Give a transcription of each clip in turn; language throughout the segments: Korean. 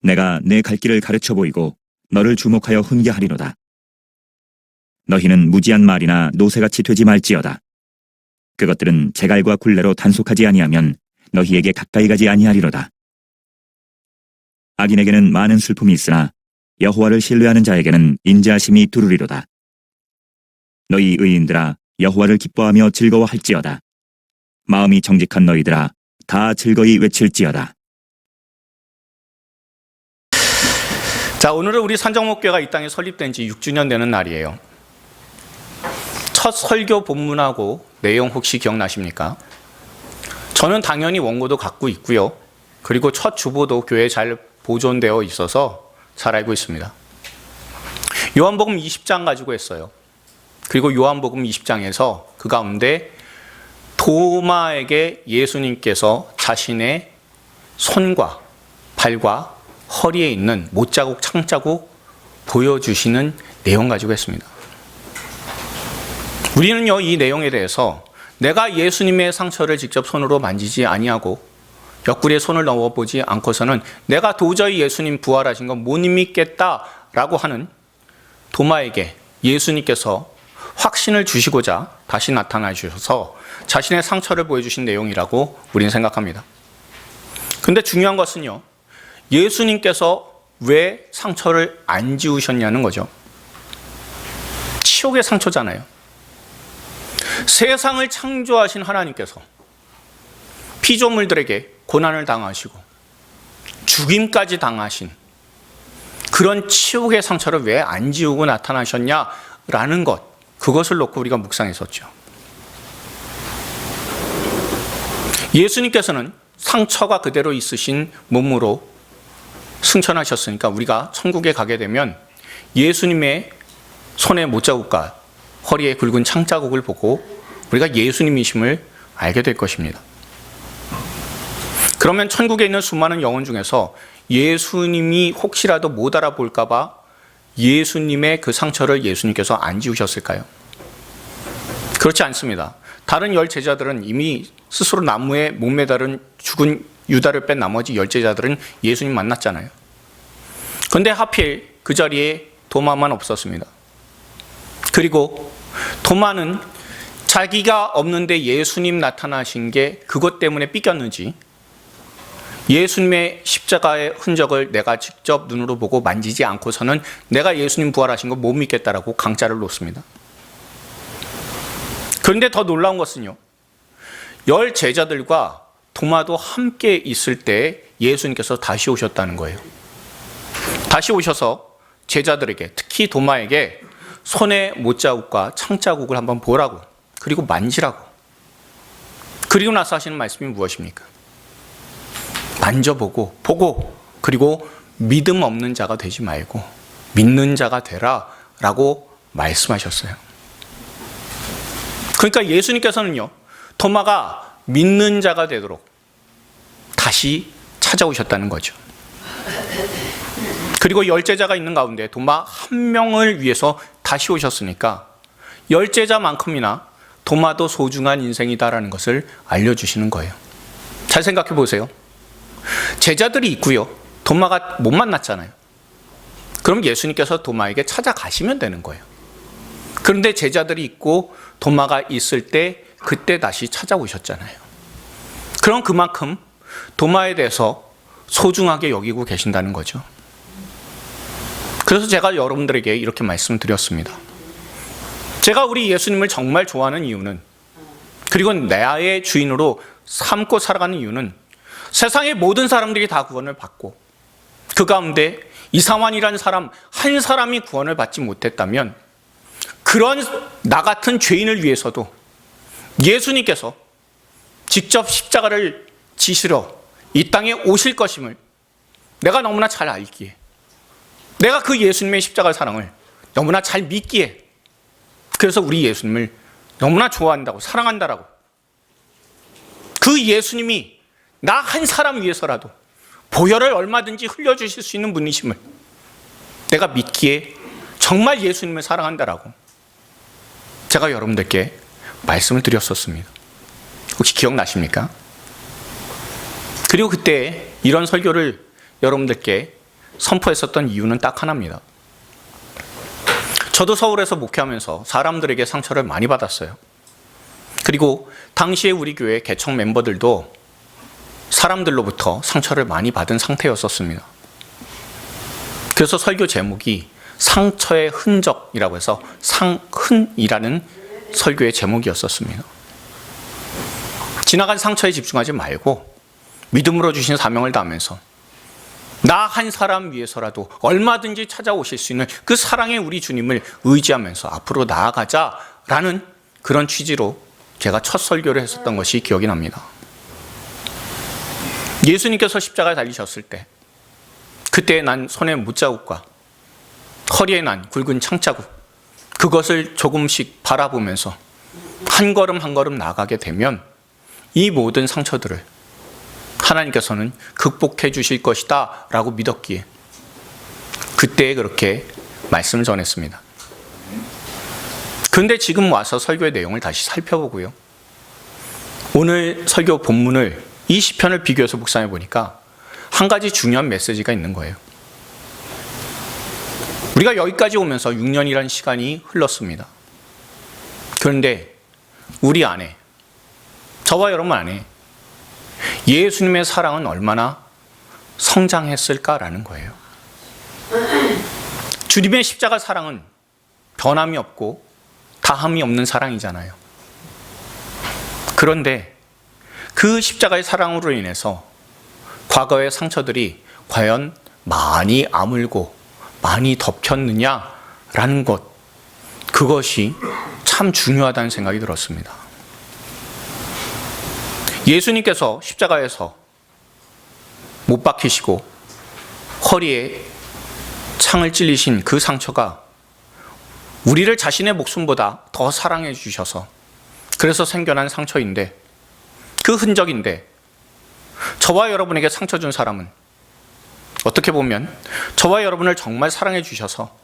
내가 내 갈 길을 가르쳐 보이고 너를 주목하여 훈계하리로다. 너희는 무지한 말이나 노새같이 되지 말지어다. 그것들은 제갈과 굴레로 단속하지 아니하면 너희에게 가까이 가지 아니하리로다. 악인에게는 많은 슬픔이 있으나 여호와를 신뢰하는 자에게는 인자하심이 두루리로다. 너희 의인들아, 여호와를 기뻐하며 즐거워할지어다. 마음이 정직한 너희들아, 다 즐거이 외칠지어다. 자, 오늘은 우리 산정목교회가 이 땅에 설립된 지 6주년 되는 날이에요. 첫 설교 본문하고 내용 혹시 기억나십니까? 저는 당연히 원고도 갖고 있고요. 그리고 첫 주보도 교회에 잘 보존되어 있어서 잘 알고 있습니다. 요한복음 20장 가지고 했어요. 그리고 요한복음 20장에서 그 가운데 도마에게 예수님께서 자신의 손과 발과 허리에 있는 못자국, 창자국 보여주시는 내용 가지고 했습니다. 우리는요, 이 내용에 대해서 내가 예수님의 상처를 직접 손으로 만지지 아니하고 옆구리에 손을 넣어보지 않고서는 내가 도저히 예수님 부활하신 건 못 믿겠다라고 하는 도마에게 예수님께서 확신을 주시고자 다시 나타나 주셔서 자신의 상처를 보여주신 내용이라고 우리는 생각합니다. 근데 중요한 것은요, 예수님께서 왜 상처를 안 지우셨냐는 거죠. 치욕의 상처잖아요. 세상을 창조하신 하나님께서 피조물들에게 고난을 당하시고 죽임까지 당하신 그런 치욕의 상처를 왜 안 지우고 나타나셨냐라는 것, 그것을 놓고 우리가 묵상했었죠. 예수님께서는 상처가 그대로 있으신 몸으로 승천하셨으니까 우리가 천국에 가게 되면 예수님의 손에 못자국과 허리에 굵은 창자국을 보고 우리가 예수님이심을 알게 될 것입니다. 그러면 천국에 있는 수많은 영혼 중에서 예수님이 혹시라도 못 알아볼까 봐 예수님의 그 상처를 예수님께서 안 지우셨을까요? 그렇지 않습니다. 다른 10 제자들은 이미 스스로 나무에 못 매달은 죽은 유다를 뺀 나머지 10 제자들은 예수님 만났잖아요. 그런데 하필 그 자리에 도마만 없었습니다. 그리고 도마는 자기가 없는데 예수님 나타나신 게 그것 때문에 삐겼는지 예수님의 십자가의 흔적을 내가 직접 눈으로 보고 만지지 않고서는 내가 예수님 부활하신 거 못 믿겠다라고 강짜를 놓습니다. 그런데 더 놀라운 것은요, 10 제자들과 도마도 함께 있을 때 예수님께서 다시 오셨다는 거예요. 다시 오셔서 제자들에게, 특히 도마에게 손에 못자국과 창자국을 한번 보라고, 그리고 만지라고. 그리고 나서 하시는 말씀이 무엇입니까? 만져보고, 보고, 그리고 믿음 없는 자가 되지 말고 믿는 자가 되라 라고 말씀하셨어요. 그러니까 예수님께서는요, 도마가 믿는 자가 되도록 다시 찾아오셨다는 거죠. 그리고 10 제자가 있는 가운데 도마 한 명을 위해서 다시 오셨으니까 10 제자만큼이나 도마도 소중한 인생이다라는 것을 알려주시는 거예요. 잘 생각해 보세요. 제자들이 있고요, 도마가 못 만났잖아요. 그럼 예수님께서 도마에게 찾아가시면 되는 거예요. 그런데 제자들이 있고 도마가 있을 때 그때 다시 찾아오셨잖아요. 그럼 그만큼 도마에 대해서 소중하게 여기고 계신다는 거죠. 그래서 제가 여러분들에게 이렇게 말씀드렸습니다. 제가 우리 예수님을 정말 좋아하는 이유는, 그리고 나의 주인으로 삼고 살아가는 이유는 세상의 모든 사람들이 다 구원을 받고 그 가운데 이상환이라는 사람 한 사람이 구원을 받지 못했다면 그런 나 같은 죄인을 위해서도 예수님께서 직접 십자가를 지시러 이 땅에 오실 것임을 내가 너무나 잘 알기에, 내가 그 예수님의 십자가 사랑을 너무나 잘 믿기에, 그래서 우리 예수님을 너무나 좋아한다고, 사랑한다라고, 그 예수님이 나 한 사람 위해서라도 보혈을 얼마든지 흘려주실 수 있는 분이심을 내가 믿기에 정말 예수님을 사랑한다라고 제가 여러분들께 말씀을 드렸었습니다. 혹시 기억나십니까? 그리고 그때 이런 설교를 여러분들께 선포했었던 이유는 딱 하나입니다. 저도 서울에서 목회하면서 사람들에게 상처를 많이 받았어요. 그리고 당시에 우리 교회 개척 멤버들도 사람들로부터 상처를 많이 받은 상태였었습니다. 그래서 설교 제목이 상처의 흔적이라고 해서 상흔이라는 설교의 제목이었었습니다. 지나간 상처에 집중하지 말고 믿음으로 주신 사명을 다하면서 나 한 사람 위해서라도 얼마든지 찾아오실 수 있는 그 사랑의 우리 주님을 의지하면서 앞으로 나아가자라는 그런 취지로 제가 첫 설교를 했었던 것이 기억이 납니다. 예수님께서 십자가에 달리셨을 때 그때 난 손에 못자국과 허리에 난 굵은 창자국, 그것을 조금씩 바라보면서 한 걸음 한 걸음 나가게 되면 이 모든 상처들을 하나님께서는 극복해 주실 것이다 라고 믿었기에 그때 그렇게 말씀을 전했습니다. 그런데 지금 와서 설교의 내용을 다시 살펴보고요, 오늘 설교 본문을 이 시편을 비교해서 묵상해 보니까 한 가지 중요한 메시지가 있는 거예요. 우리가 여기까지 오면서 6년이라는 시간이 흘렀습니다. 그런데 우리 안에, 저와 여러분 안에 예수님의 사랑은 얼마나 성장했을까라는 거예요. 주님의 십자가 사랑은 변함이 없고 다함이 없는 사랑이잖아요. 그런데 그 십자가의 사랑으로 인해서 과거의 상처들이 과연 많이 아물고 많이 덮였느냐라는 것, 그것이 참 중요하다는 생각이 들었습니다. 예수님께서 십자가에서 못 박히시고 허리에 창을 찔리신 그 상처가 우리를 자신의 목숨보다 더 사랑해 주셔서 그래서 생겨난 상처인데, 그 흔적인데, 저와 여러분에게 상처 준 사람은 어떻게 보면 저와 여러분을 정말 사랑해 주셔서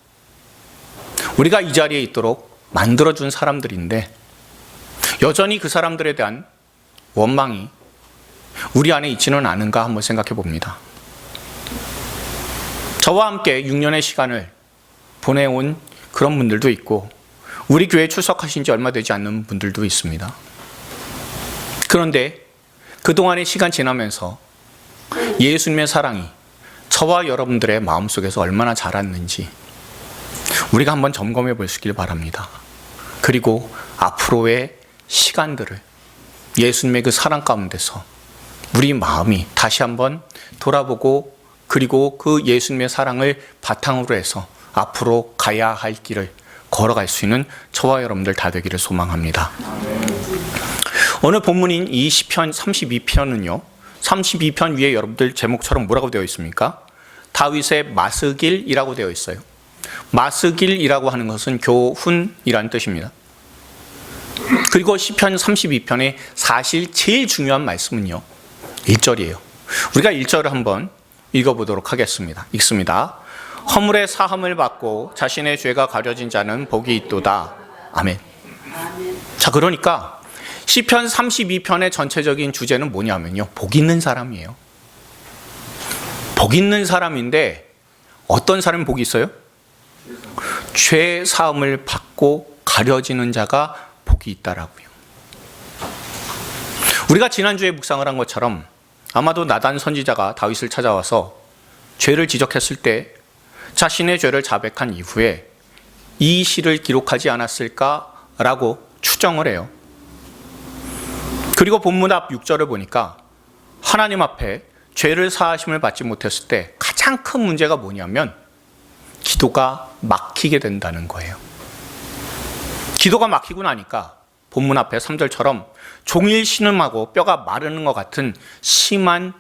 우리가 이 자리에 있도록 만들어준 사람들인데, 여전히 그 사람들에 대한 원망이 우리 안에 있지는 않은가 한번 생각해 봅니다. 저와 함께 6년의 시간을 보내온 그런 분들도 있고 우리 교회에 출석하신 지 얼마 되지 않는 분들도 있습니다. 그런데 그동안의 시간 지나면서 예수님의 사랑이 저와 여러분들의 마음속에서 얼마나 자랐는지 우리가 한번 점검해 보시길 바랍니다. 그리고 앞으로의 시간들을 예수님의 그 사랑 가운데서 우리 마음이 다시 한번 돌아보고, 그리고 그 예수님의 사랑을 바탕으로 해서 앞으로 가야 할 길을 걸어갈 수 있는 저와 여러분들 다 되기를 소망합니다. 오늘 본문인 이 시편 32편은요, 32편 위에 여러분들 제목처럼 뭐라고 되어 있습니까? 다윗의 마스길이라고 되어 있어요. 마스길이라고 하는 것은 교훈이라는 뜻입니다. 그리고 시편 32편의 사실 제일 중요한 말씀은요, 1절이에요. 우리가 1절을 한번 읽어보도록 하겠습니다. 읽습니다. 허물의 사함을 받고 자신의 죄가 가려진 자는 복이 있도다. 아멘. 자, 그러니까 시편 32편의 전체적인 주제는 뭐냐면요, 복 있는 사람이에요. 복 있는 사람인데 어떤 사람이 복이 있어요? 죄 사함을 받고 가려지는 자가 복이 있다라고요. 우리가 지난주에 묵상을 한 것처럼 아마도 나단 선지자가 다윗을 찾아와서 죄를 지적했을 때 자신의 죄를 자백한 이후에 이 시를 기록하지 않았을까라고 추정을 해요. 그리고 본문 앞 6절을 보니까 하나님 앞에 죄를 사하심을 받지 못했을 때 가장 큰 문제가 뭐냐면 기도가 막히게 된다는 거예요. 기도가 막히고 나니까 본문 앞에 3절처럼 종일 신음하고 뼈가 마르는 것 같은 심한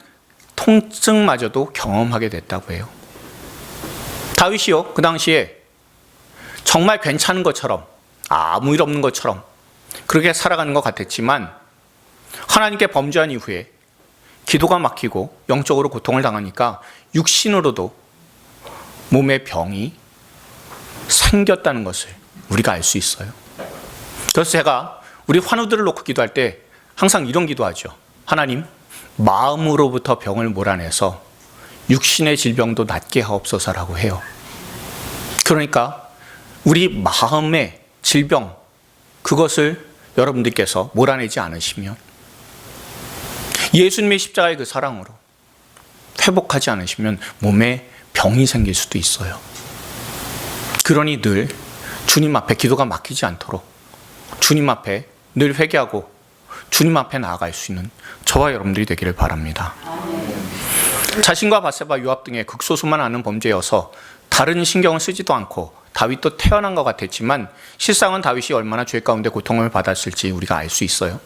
통증마저도 경험하게 됐다고 해요. 다윗이요, 그 당시에 정말 괜찮은 것처럼, 아무 일 없는 것처럼 그렇게 살아가는 것 같았지만 하나님께 범죄한 이후에 기도가 막히고 영적으로 고통을 당하니까 육신으로도 몸에 병이 생겼다는 것을 우리가 알 수 있어요. 그래서 제가 우리 환우들을 놓고 기도할 때 항상 이런 기도하죠. 하나님, 마음으로부터 병을 몰아내서 육신의 질병도 낫게 하옵소서라고 해요. 그러니까 우리 마음의 질병, 그것을 여러분들께서 몰아내지 않으시면, 예수님의 십자가의 그 사랑으로 회복하지 않으시면 몸에 병이 생길 수도 있어요. 그러니 늘 주님 앞에 기도가 막히지 않도록 주님 앞에 늘 회개하고 주님 앞에 나아갈 수 있는 저와 여러분들이 되기를 바랍니다. 자신과 바세바, 요압 등의 극소수만 아는 범죄여서 다른 신경을 쓰지도 않고 다윗도 태어난 것 같았지만 실상은 다윗이 얼마나 죄 가운데 고통을 받았을지 우리가 알 수 있어요.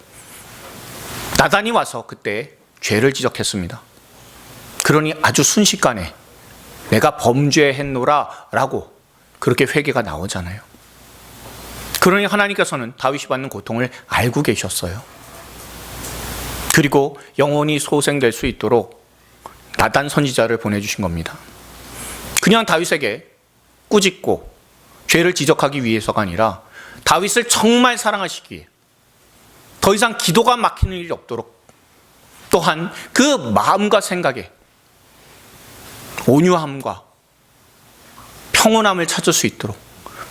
나단이 와서 그때 죄를 지적했습니다. 그러니 아주 순식간에 내가 범죄했노라 라고 그렇게 회개가 나오잖아요. 그러니 하나님께서는 다윗이 받는 고통을 알고 계셨어요. 그리고 영원히 소생될 수 있도록 나단 선지자를 보내주신 겁니다. 그냥 다윗에게 꾸짖고 죄를 지적하기 위해서가 아니라 다윗을 정말 사랑하시기에 더 이상 기도가 막히는 일이 없도록, 또한 그 마음과 생각에 온유함과 평온함을 찾을 수 있도록,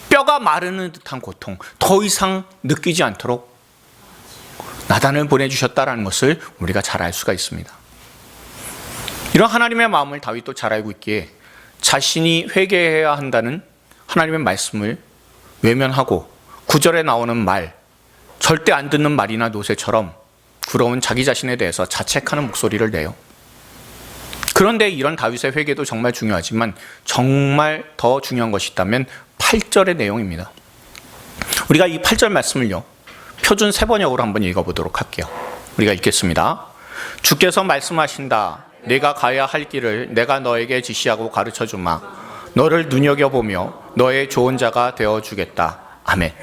뼈가 마르는 듯한 고통 더 이상 느끼지 않도록 나단을 보내주셨다는 것을 우리가 잘 알 수가 있습니다. 이런 하나님의 마음을 다윗도 잘 알고 있기에 자신이 회개해야 한다는 하나님의 말씀을 외면하고 9절에 나오는 말, 절대 안 듣는 말이나 노새처럼 부러운 자기 자신에 대해서 자책하는 목소리를 내요. 그런데 이런 다윗의 회개도 정말 중요하지만 정말 더 중요한 것이 있다면 8절의 내용입니다. 우리가 이 8절 말씀을요, 표준 세번역으로 한번 읽어보도록 할게요. 우리가 읽겠습니다. 주께서 말씀하신다. 내가 가야 할 길을 내가 너에게 지시하고 가르쳐주마. 너를 눈여겨보며 너의 좋은 자가 되어주겠다. 아멘.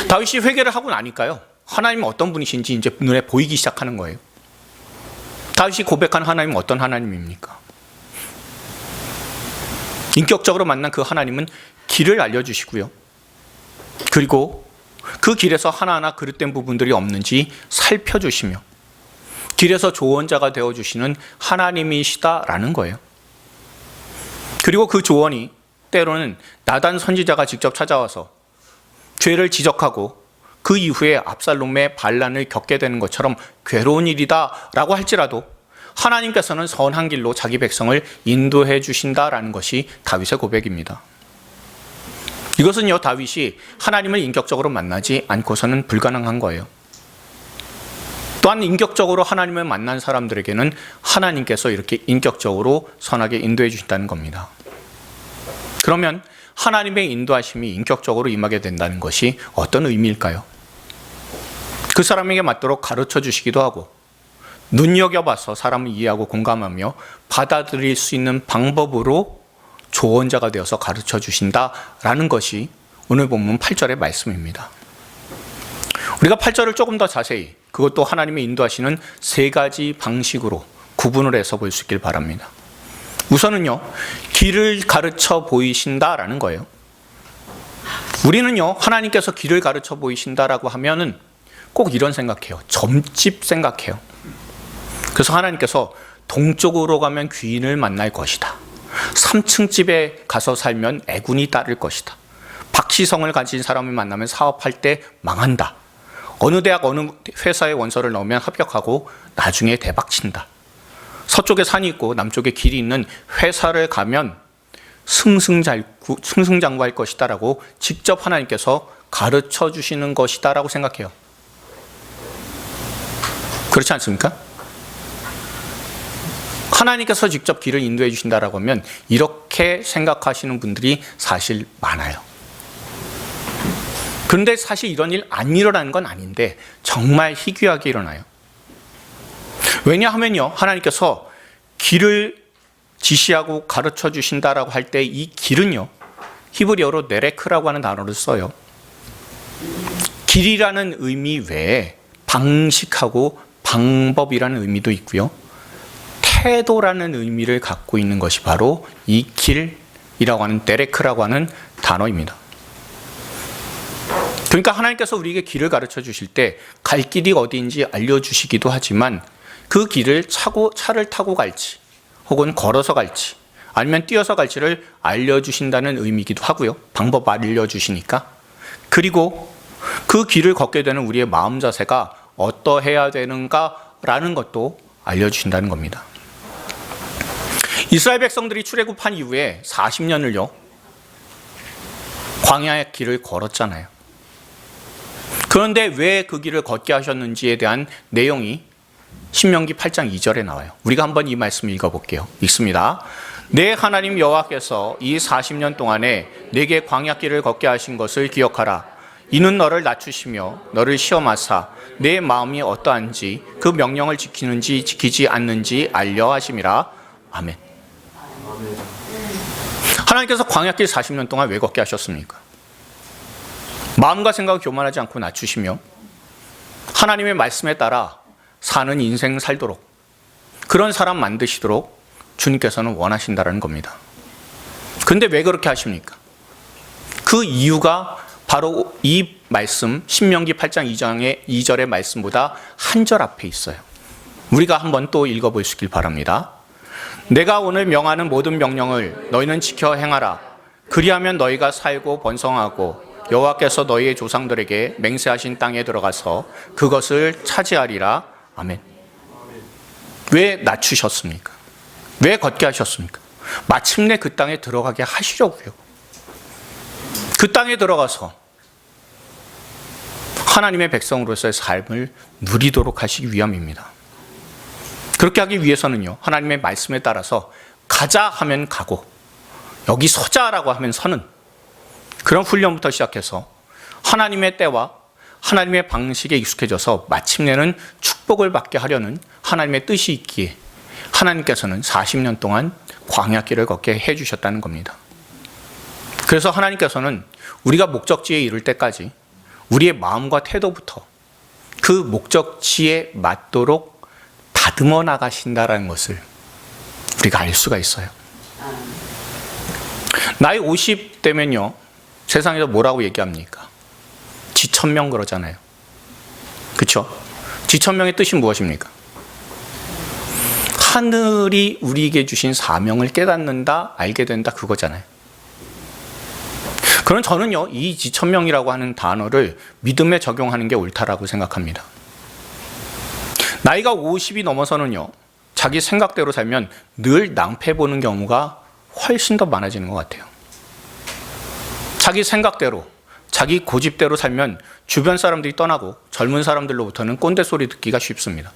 다윗이 회개를 하고 나니까요, 하나님은 어떤 분이신지 이제 눈에 보이기 시작하는 거예요. 다윗이 고백한 하나님은 어떤 하나님입니까? 인격적으로 만난 그 하나님은 길을 알려주시고요, 그리고 그 길에서 하나하나 그릇된 부분들이 없는지 살펴주시며 길에서 조언자가 되어주시는 하나님이시다라는 거예요. 그리고 그 조언이 때로는 나단 선지자가 직접 찾아와서 죄를 지적하고 그 이후에 압살롬의 반란을 겪게 되는 것처럼 괴로운 일이다라고 할지라도 하나님께서는 선한 길로 자기 백성을 인도해 주신다라는 것이 다윗의 고백입니다. 이것은요, 다윗이 하나님을 인격적으로 만나지 않고서는 불가능한 거예요. 또한 인격적으로 하나님을 만난 사람들에게는 하나님께서 이렇게 인격적으로 선하게 인도해 주신다는 겁니다. 그러면 하나님의 인도하심이 인격적으로 임하게 된다는 것이 어떤 의미일까요? 그 사람에게 맞도록 가르쳐 주시기도 하고 눈여겨봐서 사람을 이해하고 공감하며 받아들일 수 있는 방법으로 조언자가 되어서 가르쳐 주신다라는 것이 오늘 본문 8절의 말씀입니다. 우리가 8절을 조금 더 자세히, 그것도 하나님의 인도하시는 세 가지 방식으로 구분을 해서 볼 수 있길 바랍니다. 우선은요, 길을 가르쳐 보이신다라는 거예요. 우리는요, 하나님께서 길을 가르쳐 보이신다라고 하면은 꼭 이런 생각해요. 점집 생각해요. 그래서 하나님께서 동쪽으로 가면 귀인을 만날 것이다. 3층 집에 가서 살면 애군이 따를 것이다. 박시성을 가진 사람을 만나면 사업할 때 망한다. 어느 대학 어느 회사에 원서를 넣으면 합격하고 나중에 대박 친다. 서쪽에 산이 있고 남쪽에 길이 있는 회사를 가면 승승장구할 것이다 라고 직접 하나님께서 가르쳐 주시는 것이다 라고 생각해요. 그렇지 않습니까? 하나님께서 직접 길을 인도해 주신다라고 하면 이렇게 생각하시는 분들이 사실 많아요. 그런데 사실 이런 일 안 일어나는 건 아닌데 정말 희귀하게 일어나요. 왜냐하면요, 하나님께서 길을 지시하고 가르쳐 주신다라고 할 때 이 길은요, 히브리어로 네레크라고 하는 단어를 써요. 길이라는 의미 외에 방식하고 방법이라는 의미도 있고요, 태도라는 의미를 갖고 있는 것이 바로 이 길이라고 하는 네레크라고 하는 단어입니다. 그러니까 하나님께서 우리에게 길을 가르쳐 주실 때 갈 길이 어디인지 알려주시기도 하지만 그 길을 차를 타고 갈지 혹은 걸어서 갈지 아니면 뛰어서 갈지를 알려주신다는 의미이기도 하고요. 방법 알려주시니까. 그리고 그 길을 걷게 되는 우리의 마음 자세가 어떠해야 되는가라는 것도 알려주신다는 겁니다. 이스라엘 백성들이 출애굽한 이후에 40년을요. 광야의 길을 걸었잖아요. 그런데 왜 그 길을 걷게 하셨는지에 대한 내용이 신명기 8장 2절에 나와요. 우리가 한번 이 말씀을 읽어볼게요. 읽습니다. 내 하나님 여호와께서 이 40년 동안에 내게 광야길을 걷게 하신 것을 기억하라. 이는 너를 낮추시며 너를 시험하사 내 마음이 어떠한지 그 명령을 지키는지 지키지 않는지 알려 하심이라. 아멘. 하나님께서 광야길 40년 동안 왜 걷게 하셨습니까? 마음과 생각을 교만하지 않고 낮추시며 하나님의 말씀에 따라 사는 인생 살도록 그런 사람 만드시도록 주님께서는 원하신다는 겁니다. 그런데 왜 그렇게 하십니까? 그 이유가 바로 이 말씀 신명기 8장 2절의 말씀보다 한 절 앞에 있어요. 우리가 한번 또 읽어보시길 바랍니다. 내가 오늘 명하는 모든 명령을 너희는 지켜 행하라. 그리하면 너희가 살고 번성하고 여호와께서 너희의 조상들에게 맹세하신 땅에 들어가서 그것을 차지하리라. 아멘. 왜 낮추셨습니까? 왜 걷게 하셨습니까? 마침내 그 땅에 들어가게 하시려고요. 그 땅에 들어가서 하나님의 백성으로서의 삶을 누리도록 하시기 위함입니다. 그렇게 하기 위해서는요, 하나님의 말씀에 따라서 가자 하면 가고 여기 서자라고 하면 서는 그런 훈련부터 시작해서 하나님의 때와 하나님의 방식에 익숙해져서 마침내는 축복을 받게 하려는 하나님의 뜻이 있기에 하나님께서는 40년 동안 광야길을 걷게 해주셨다는 겁니다. 그래서 하나님께서는 우리가 목적지에 이를 때까지 우리의 마음과 태도부터 그 목적지에 맞도록 다듬어 나가신다는 것을 우리가 알 수가 있어요. 나이 50 되면요, 세상에서 뭐라고 얘기합니까? 지천명 그러잖아요. 그렇죠? 지천명의 뜻이 무엇입니까? 하늘이 우리에게 주신 사명을 깨닫는다, 알게 된다, 그거잖아요. 그럼 저는요, 이 지천명이라고 하는 단어를 믿음에 적용하는 게 옳다라고 생각합니다. 나이가 50이 넘어서는요, 자기 생각대로 살면 늘 낭패 보는 경우가 훨씬 더 많아지는 것 같아요. 자기 생각대로, 자기 고집대로 살면 주변 사람들이 떠나고 젊은 사람들로부터는 꼰대 소리 듣기가 쉽습니다.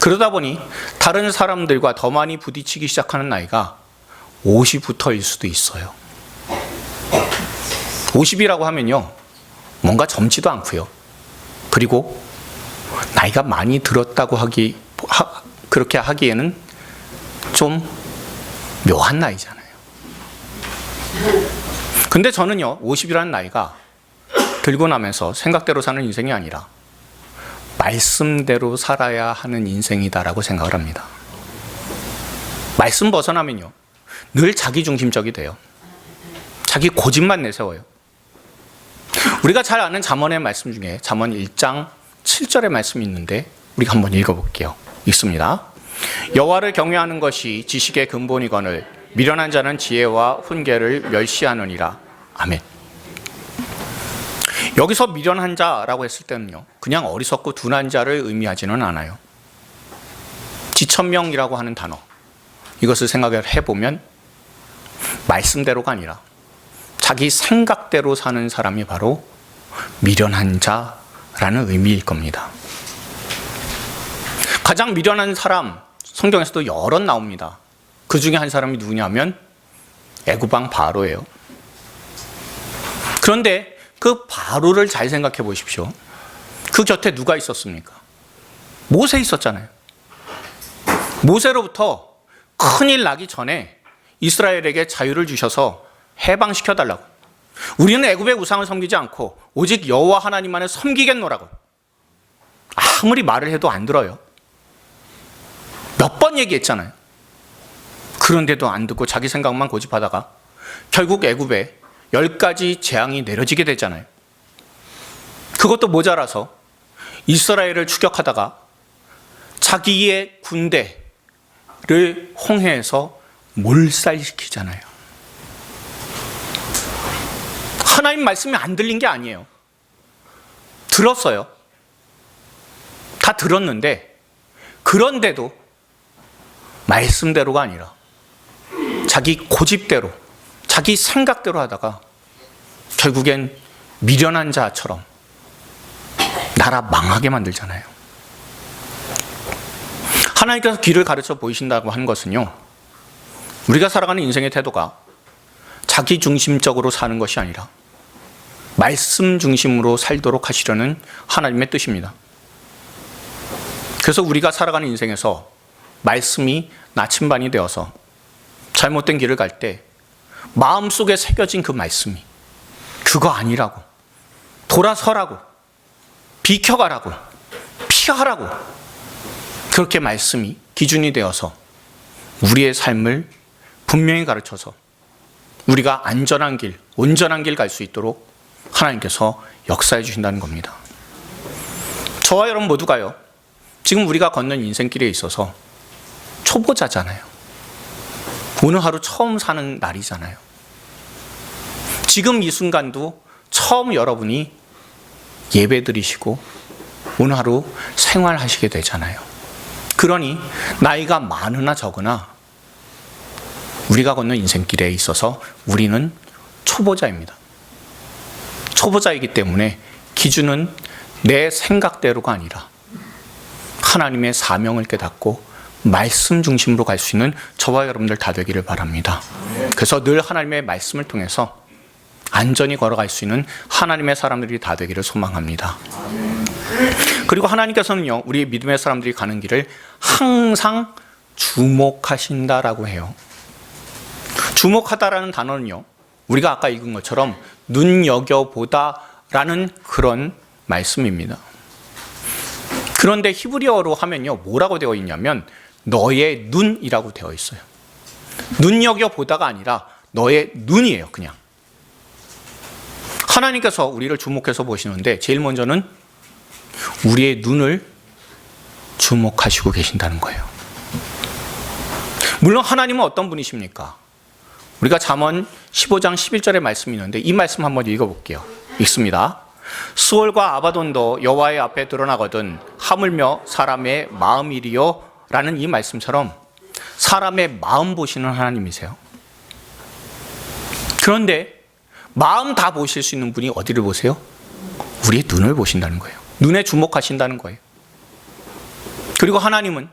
그러다 보니 다른 사람들과 더 많이 부딪히기 시작하는 나이가 50부터일 수도 있어요. 50이라고 하면요, 뭔가 젊지도 않고요. 그리고 나이가 많이 들었다고 그렇게 하기에는 좀 묘한 나이잖아요. 근데 저는요, 50이라는 나이가 들고 나면서 생각대로 사는 인생이 아니라 말씀대로 살아야 하는 인생이다라고 생각을 합니다. 말씀 벗어나면요, 늘 자기중심적이 돼요. 자기 고집만 내세워요. 우리가 잘 아는 잠언의 말씀 중에 잠언 1장 7절의 말씀이 있는데 우리가 한번 읽어볼게요. 읽습니다. 여호와를 경외하는 것이 지식의 근본이거늘 미련한 자는 지혜와 훈계를 멸시하느니라. 아멘. 여기서 미련한 자라고 했을 때는요, 그냥 어리석고 둔한 자를 의미하지는 않아요. 지천명이라고 하는 단어, 이것을 생각을 해보면 말씀대로가 아니라 자기 생각대로 사는 사람이 바로 미련한 자라는 의미일 겁니다. 가장 미련한 사람, 성경에서도 여럿 나옵니다. 그 중에 한 사람이 누구냐면 애굽왕 바로예요. 그런데 그 바로를 잘 생각해 보십시오. 그 곁에 누가 있었습니까? 모세 있었잖아요. 모세로부터 큰일 나기 전에 이스라엘에게 자유를 주셔서 해방시켜달라고. 우리는 애굽의 우상을 섬기지 않고 오직 여호와 하나님만을 섬기겠노라고. 아무리 말을 해도 안 들어요. 몇 번 얘기했잖아요. 그런데도 안 듣고 자기 생각만 고집하다가 결국 애굽에 10가지 재앙이 내려지게 되잖아요. 그것도 모자라서 이스라엘을 추격하다가 자기의 군대를 홍해에서 몰살시키잖아요. 하나님 말씀이 안 들린 게 아니에요. 들었어요. 다 들었는데, 그런데도 말씀대로가 아니라 자기 고집대로, 자기 생각대로 하다가 결국엔 미련한 자처럼 나라 망하게 만들잖아요. 하나님께서 길을 가르쳐 보이신다고 한 것은요, 우리가 살아가는 인생의 태도가 자기 중심적으로 사는 것이 아니라 말씀 중심으로 살도록 하시려는 하나님의 뜻입니다. 그래서 우리가 살아가는 인생에서 말씀이 나침반이 되어서 잘못된 길을 갈 때 마음속에 새겨진 그 말씀이 그거 아니라고, 돌아서라고, 비켜가라고, 피하라고, 그렇게 말씀이 기준이 되어서 우리의 삶을 분명히 가르쳐서 우리가 안전한 길, 온전한 길 갈 수 있도록 하나님께서 역사해 주신다는 겁니다. 저와 여러분 모두가요, 지금 우리가 걷는 인생길에 있어서 초보자잖아요. 오늘 하루 처음 사는 날이잖아요. 지금 이 순간도 처음 여러분이 예배 드리시고 오늘 하루 생활하시게 되잖아요. 그러니 나이가 많으나 적으나 우리가 걷는 인생길에 있어서 우리는 초보자입니다. 초보자이기 때문에 기준은 내 생각대로가 아니라 하나님의 사명을 깨닫고 말씀 중심으로 갈 수 있는 저와 여러분들 다 되기를 바랍니다. 그래서 늘 하나님의 말씀을 통해서 안전히 걸어갈 수 있는 하나님의 사람들이 다 되기를 소망합니다. 그리고 하나님께서는요, 우리 믿음의 사람들이 가는 길을 항상 주목하신다라고 해요. 주목하다라는 단어는요, 우리가 아까 읽은 것처럼 눈여겨보다라는 그런 말씀입니다. 그런데 히브리어로 하면요, 뭐라고 되어 있냐면 너의 눈이라고 되어 있어요. 눈여겨보다가 아니라 너의 눈이에요, 그냥. 하나님께서 우리를 주목해서 보시는데 제일 먼저는 우리의 눈을 주목하시고 계신다는 거예요. 물론 하나님은 어떤 분이십니까? 우리가 잠언 15장 11절의 말씀이 있는데 이 말씀 한번 읽어볼게요. 읽습니다. 수월과 아바돈도 여호와의 앞에 드러나거든 하물며 사람의 마음이리요 라는 이 말씀처럼 사람의 마음 보시는 하나님이세요. 그런데 마음 다 보실 수 있는 분이 어디를 보세요? 우리의 눈을 보신다는 거예요. 눈에 주목하신다는 거예요. 그리고 하나님은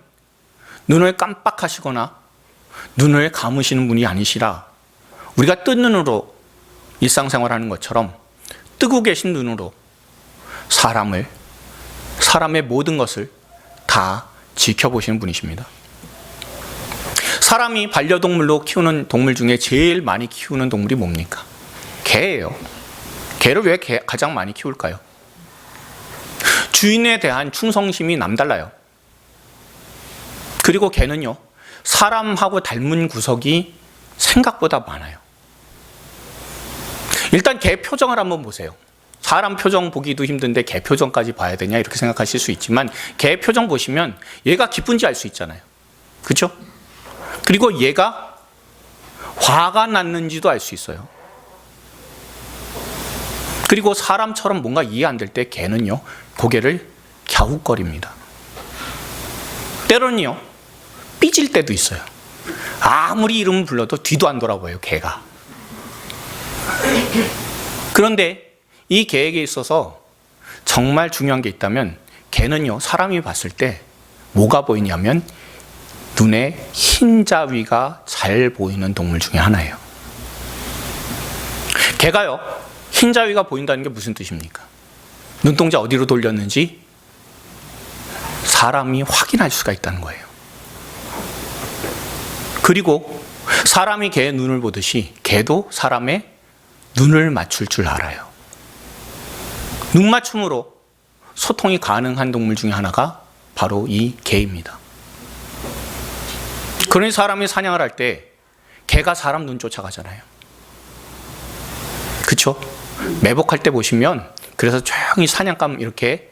눈을 깜빡하시거나 눈을 감으시는 분이 아니시라 우리가 뜬 눈으로 일상생활하는 것처럼 뜨고 계신 눈으로 사람의 모든 것을 다 지켜보시는 분이십니다. 사람이 반려동물로 키우는 동물 중에 제일 많이 키우는 동물이 뭡니까? 개예요. 개를 왜 가장 많이 키울까요? 주인에 대한 충성심이 남달라요. 그리고 개는요, 사람하고 닮은 구석이 생각보다 많아요. 일단 개 표정을 한번 보세요. 사람 표정 보기도 힘든데 개 표정까지 봐야 되냐 이렇게 생각하실 수 있지만 개 표정 보시면 얘가 기쁜지 알 수 있잖아요. 그렇죠? 그리고 얘가 화가 났는지도 알 수 있어요. 그리고 사람처럼 뭔가 이해 안 될 때 개는요, 고개를 갸웃거립니다. 때로는요, 삐질 때도 있어요. 아무리 이름 불러도 뒤도 안 돌아봐요, 개가. 그런데 이 개에게 있어서 정말 중요한 게 있다면 개는요, 사람이 봤을 때 뭐가 보이냐면 눈에 흰자위가 잘 보이는 동물 중에 하나예요. 개가요, 흰자위가 보인다는 게 무슨 뜻입니까? 눈동자 어디로 돌렸는지 사람이 확인할 수가 있다는 거예요. 그리고 사람이 개의 눈을 보듯이 개도 사람의 눈을 맞출 줄 알아요. 눈 맞춤으로 소통이 가능한 동물 중에 하나가 바로 이 개입니다. 그러니 사람이 사냥을 할 때 개가 사람 눈 쫓아가잖아요. 그렇죠? 매복할 때 보시면 그래서 조용히 사냥감 이렇게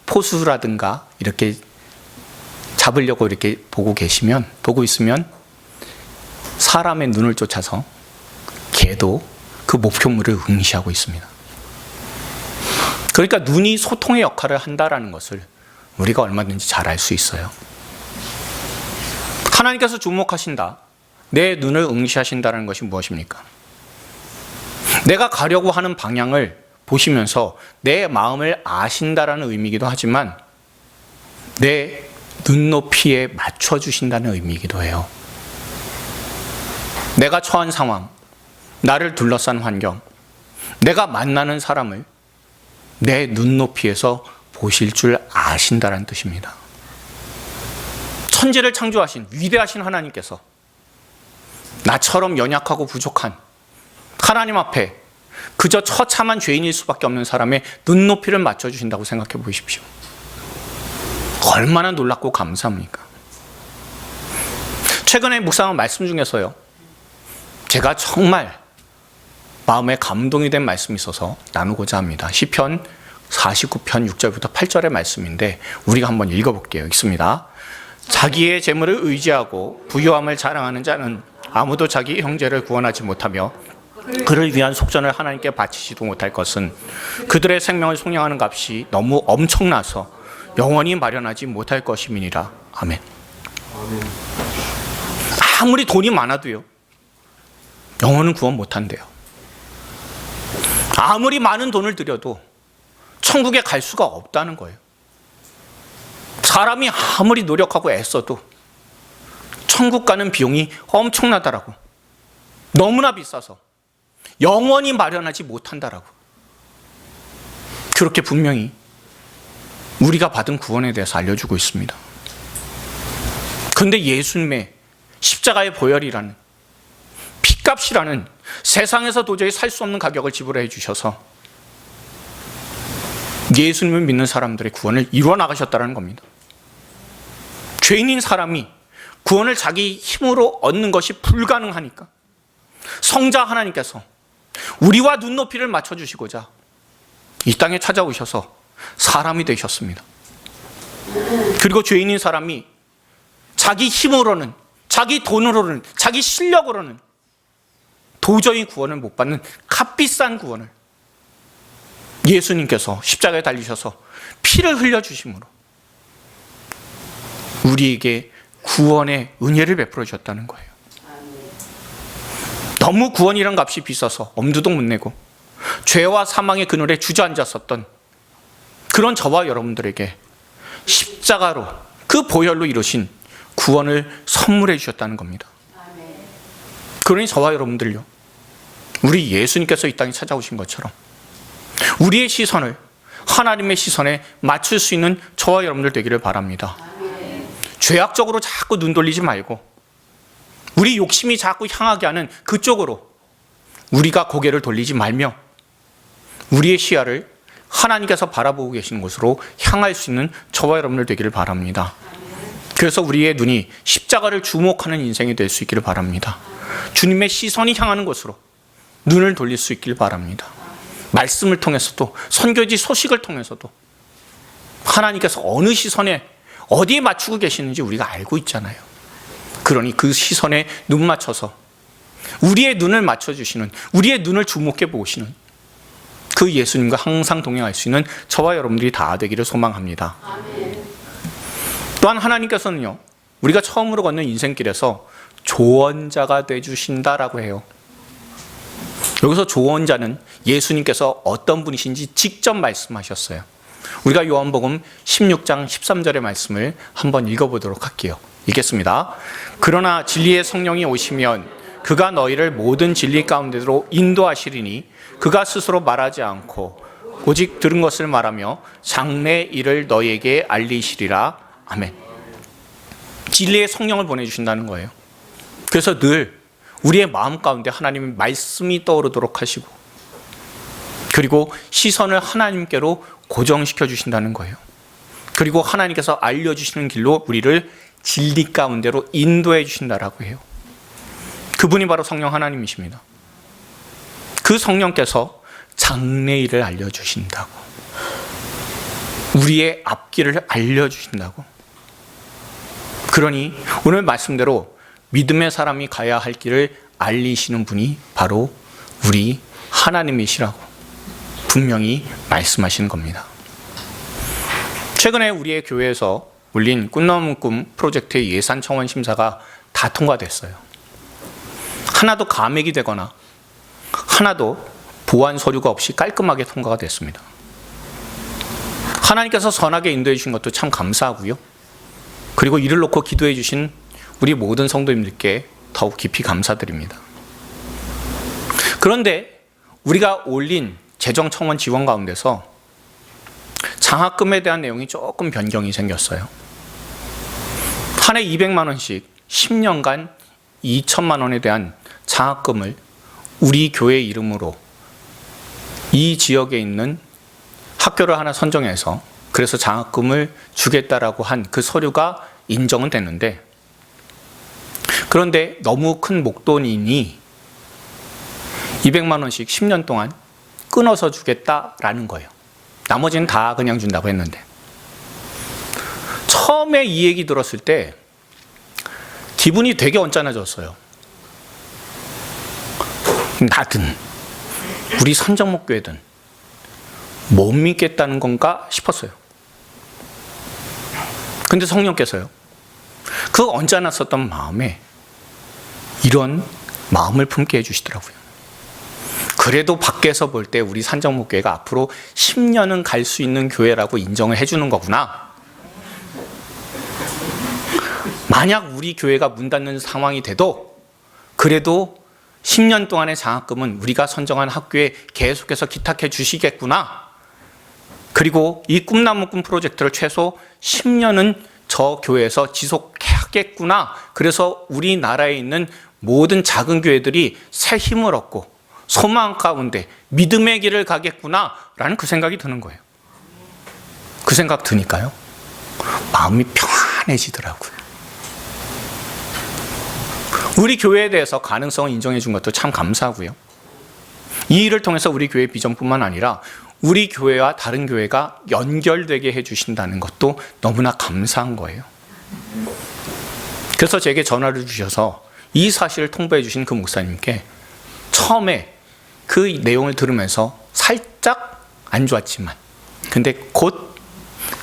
포수라든가 이렇게 잡으려고 이렇게 보고 있으면 사람의 눈을 쫓아서 개도 그 목표물을 응시하고 있습니다. 그러니까 눈이 소통의 역할을 한다라는 것을 우리가 얼마든지 잘 알 수 있어요. 하나님께서 주목하신다, 내 눈을 응시하신다는 것이 무엇입니까? 내가 가려고 하는 방향을 보시면서 내 마음을 아신다라는 의미이기도 하지만 내 눈높이에 맞춰주신다는 의미이기도 해요. 내가 처한 상황, 나를 둘러싼 환경, 내가 만나는 사람을 내 눈높이에서 보실 줄 아신다는 뜻입니다. 천지를 창조하신 위대하신 하나님께서 나처럼 연약하고 부족한 하나님 앞에 그저 처참한 죄인일 수밖에 없는 사람의 눈높이를 맞춰주신다고 생각해 보십시오. 얼마나 놀랍고 감사합니까? 최근에 묵상한 말씀 중에서요, 제가 정말 마음에 감동이 된 말씀이 있어서 나누고자 합니다. 시편 49편 6절부터 8절의 말씀인데 우리가 한번 읽어볼게요. 읽습니다. 자기의 재물을 의지하고 부유함을 자랑하는 자는 아무도 자기 형제를 구원하지 못하며 그를 위한 속전을 하나님께 바치지도 못할 것은 그들의 생명을 속량하는 값이 너무 엄청나서 영원히 마련하지 못할 것임이니라. 아멘. 아무리 돈이 많아도요, 영혼은 구원 못한대요. 아무리 많은 돈을 들여도 천국에 갈 수가 없다는 거예요. 사람이 아무리 노력하고 애써도 천국 가는 비용이 엄청나다라고, 너무나 비싸서 영원히 마련하지 못한다라고, 그렇게 분명히 우리가 받은 구원에 대해서 알려주고 있습니다. 그런데 예수님의 십자가의 보혈이라는, 핏값이라는 세상에서 도저히 살 수 없는 가격을 지불해 주셔서 예수님을 믿는 사람들의 구원을 이루어 나가셨다는 겁니다. 죄인인 사람이 구원을 자기 힘으로 얻는 것이 불가능하니까 성자 하나님께서 우리와 눈높이를 맞춰주시고자 이 땅에 찾아오셔서 사람이 되셨습니다. 그리고 죄인인 사람이 자기 힘으로는, 자기 돈으로는, 자기 실력으로는 도저히 구원을 못 받는 값비싼 구원을 예수님께서 십자가에 달리셔서 피를 흘려주심으로 우리에게 구원의 은혜를 베풀어 주셨다는 거예요. 너무 구원이란 값이 비싸서 엄두도 못 내고 죄와 사망의 그늘에 주저앉았었던 그런 저와 여러분들에게 십자가로, 그 보혈로 이루신 구원을 선물해 주셨다는 겁니다. 그러니 저와 여러분들요, 우리 예수님께서 이 땅에 찾아오신 것처럼 우리의 시선을 하나님의 시선에 맞출 수 있는 저와 여러분들 되기를 바랍니다. 죄악적으로 자꾸 눈 돌리지 말고 우리 욕심이 자꾸 향하게 하는 그쪽으로 우리가 고개를 돌리지 말며 우리의 시야를 하나님께서 바라보고 계시는 곳으로 향할 수 있는 저와 여러분들 되기를 바랍니다. 그래서 우리의 눈이 십자가를 주목하는 인생이 될 수 있기를 바랍니다. 주님의 시선이 향하는 곳으로 눈을 돌릴 수 있기를 바랍니다. 말씀을 통해서도, 선교지 소식을 통해서도 하나님께서 어느 시선에 어디에 맞추고 계시는지 우리가 알고 있잖아요. 그러니 그 시선에 눈 맞춰서 우리의 눈을 맞춰주시는, 우리의 눈을 주목해 보시는 그 예수님과 항상 동행할 수 있는 저와 여러분들이 다 되기를 소망합니다. 또한 하나님께서는요, 우리가 처음으로 걷는 인생길에서 조언자가 되주신다라고 해요. 여기서 조언자는 예수님께서 어떤 분이신지 직접 말씀하셨어요. 우리가 요한복음 16장 13절의 말씀을 한번 읽어보도록 할게요. 읽겠습니다. 그러나 진리의 성령이 오시면 그가 너희를 모든 진리 가운데로 인도하시리니 그가 스스로 말하지 않고 오직 들은 것을 말하며 장래 일을 너희에게 알리시리라. 아멘. 진리의 성령을 보내주신다는 거예요. 그래서 늘 우리의 마음 가운데 하나님의 말씀이 떠오르도록 하시고, 그리고 시선을 하나님께로 고정시켜 주신다는 거예요. 그리고 하나님께서 알려주시는 길로 우리를 진리 가운데로 인도해 주신다라고 해요. 그분이 바로 성령 하나님이십니다. 그 성령께서 장래일을 알려주신다고, 우리의 앞길을 알려주신다고, 그러니 오늘 말씀대로 믿음의 사람이 가야 할 길을 알리시는 분이 바로 우리 하나님이시라고 분명히 말씀하시는 겁니다. 최근에 우리의 교회에서 올린 꿈나무 꿈 프로젝트의 예산 청원 심사가 다 통과됐어요. 하나도 감액이 되거나 하나도 보완 서류가 없이 깔끔하게 통과가 됐습니다. 하나님께서 선하게 인도해 주신 것도 참 감사하고요. 그리고 이를 놓고 기도해 주신 우리 모든 성도님들께 더욱 깊이 감사드립니다. 그런데 우리가 올린 재정 청원 지원 가운데서 장학금에 대한 내용이 조금 변경이 생겼어요. 한 해 200만 원씩 10년간 2천만 원에 대한 장학금을 우리 교회 이름으로 이 지역에 있는 학교를 하나 선정해서 그래서 장학금을 주겠다라고 한 그 서류가 인정은 됐는데, 그런데 너무 큰 목돈이니 200만 원씩 10년 동안 끊어서 주겠다라는 거예요. 나머지는 다 그냥 준다고 했는데, 처음에 이 얘기 들었을 때 기분이 되게 언짢아졌어요. 나든 우리 산정목교회든 못 믿겠다는 건가 싶었어요. 근데 성령께서요, 그 언짢았었던 마음에 이런 마음을 품게 해주시더라고요. 그래도 밖에서 볼 때 우리 산정목교회가 앞으로 10년은 갈 수 있는 교회라고 인정을 해주는 거구나. 만약 우리 교회가 문 닫는 상황이 돼도 그래도 10년 동안의 장학금은 우리가 선정한 학교에 계속해서 기탁해 주시겠구나. 그리고 이 꿈나무 꿈 프로젝트를 최소 10년은 저 교회에서 지속하겠구나. 그래서 우리나라에 있는 모든 작은 교회들이 새 힘을 얻고 소망 가운데 믿음의 길을 가겠구나 라는 그 생각이 드는 거예요. 그 생각 드니까요, 마음이 평안해지더라고요. 우리 교회에 대해서 가능성을 인정해 준 것도 참 감사하고요. 이 일을 통해서 우리 교회 비전뿐만 아니라 우리 교회와 다른 교회가 연결되게 해주신다는 것도 너무나 감사한 거예요. 그래서 제게 전화를 주셔서 이 사실을 통보해 주신 그 목사님께 처음에 그 내용을 들으면서 살짝 안 좋았지만 근데 곧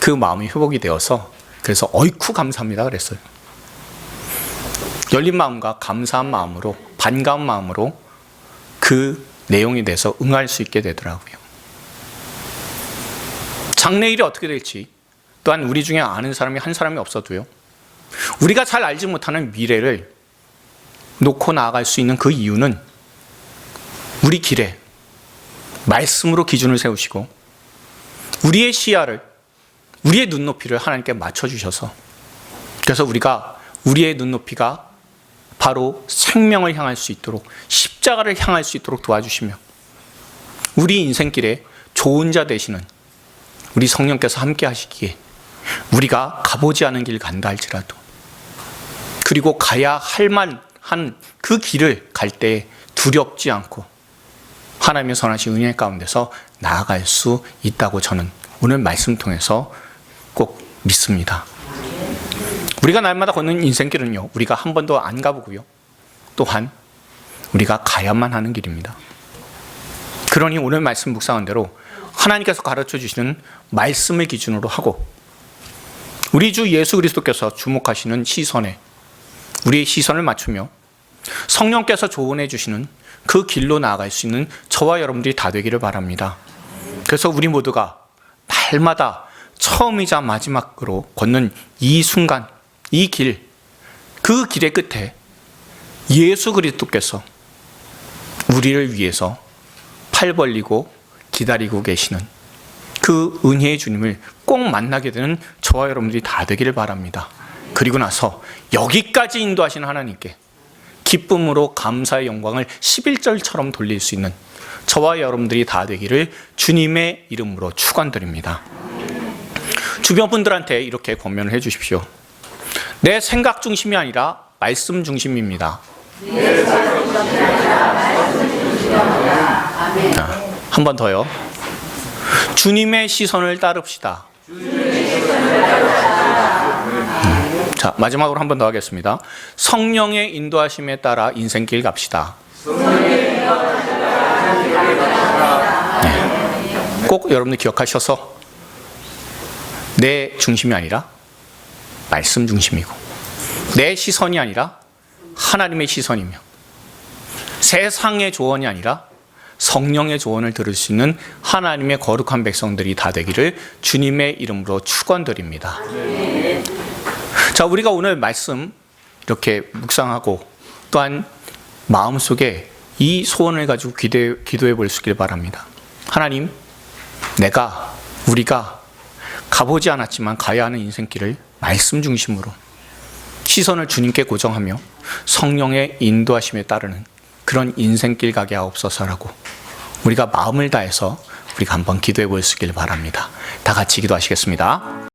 그 마음이 회복이 되어서 그래서 어이쿠 감사합니다 그랬어요. 열린 마음과 감사한 마음으로, 반가운 마음으로 그 내용에 대해서 응할 수 있게 되더라고요. 장래일이 어떻게 될지 또한 우리 중에 아는 사람이 한 사람이 없어도요, 우리가 잘 알지 못하는 미래를 놓고 나아갈 수 있는 그 이유는 우리 길에 말씀으로 기준을 세우시고 우리의 시야를, 우리의 눈높이를 하나님께 맞춰주셔서, 그래서 우리의 눈높이가 바로 생명을 향할 수 있도록, 십자가를 향할 수 있도록 도와주시며 우리 인생길에 좋은 자 되시는 우리 성령께서 함께 하시기에 우리가 가보지 않은 길 간다 할지라도, 그리고 가야 할 만한 그 길을 갈 때 두렵지 않고 하나님의 선하신 은혜 가운데서 나아갈 수 있다고 저는 오늘 말씀 통해서 꼭 믿습니다. 우리가 날마다 걷는 인생길은요, 우리가 한 번도 안 가보고요, 또한 우리가 가야만 하는 길입니다. 그러니 오늘 말씀 묵상한 대로 하나님께서 가르쳐 주시는 말씀을 기준으로 하고 우리 주 예수 그리스도께서 주목하시는 시선에 우리의 시선을 맞추며 성령께서 조언해 주시는 그 길로 나아갈 수 있는 저와 여러분들이 다 되기를 바랍니다. 그래서 우리 모두가 날마다 처음이자 마지막으로 걷는 이 순간, 이 길, 그 길의 끝에 예수 그리스도께서 우리를 위해서 팔 벌리고 기다리고 계시는 그 은혜의 주님을 꼭 만나게 되는 저와 여러분들이 다 되기를 바랍니다. 그리고 나서 여기까지 인도하시는 하나님께 기쁨으로 감사의 영광을 11절처럼 돌릴 수 있는 저와 여러분들이 다 되기를 주님의 이름으로 축원드립니다. 주변 분들한테 이렇게 권면을 해 주십시오. 내 생각 중심이 아니라 말씀 중심입니다. 한 번 더요. 주님의 시선을 따릅시다. 자, 자, 마지막으로 한 번 더 하겠습니다. 성령의 인도하심에 따라 인생길 갑시다. 네. 꼭 여러분들 기억하셔서 내 중심이 아니라 말씀 중심이고, 내 시선이 아니라 하나님의 시선이며, 세상의 조언이 아니라 성령의 조언을 들을 수 있는 하나님의 거룩한 백성들이 다 되기를 주님의 이름으로 축원드립니다. 자, 우리가 오늘 말씀 이렇게 묵상하고 또한 마음속에 이 소원을 가지고 기도해 볼 수 있길 바랍니다. 하나님, 우리가 가보지 않았지만 가야 하는 인생길을 말씀 중심으로 시선을 주님께 고정하며 성령의 인도하심에 따르는 그런 인생길 가게 하옵소서라고 우리가 마음을 다해서 우리가 한번 기도해 볼 수 있길 바랍니다. 다 같이 기도하시겠습니다.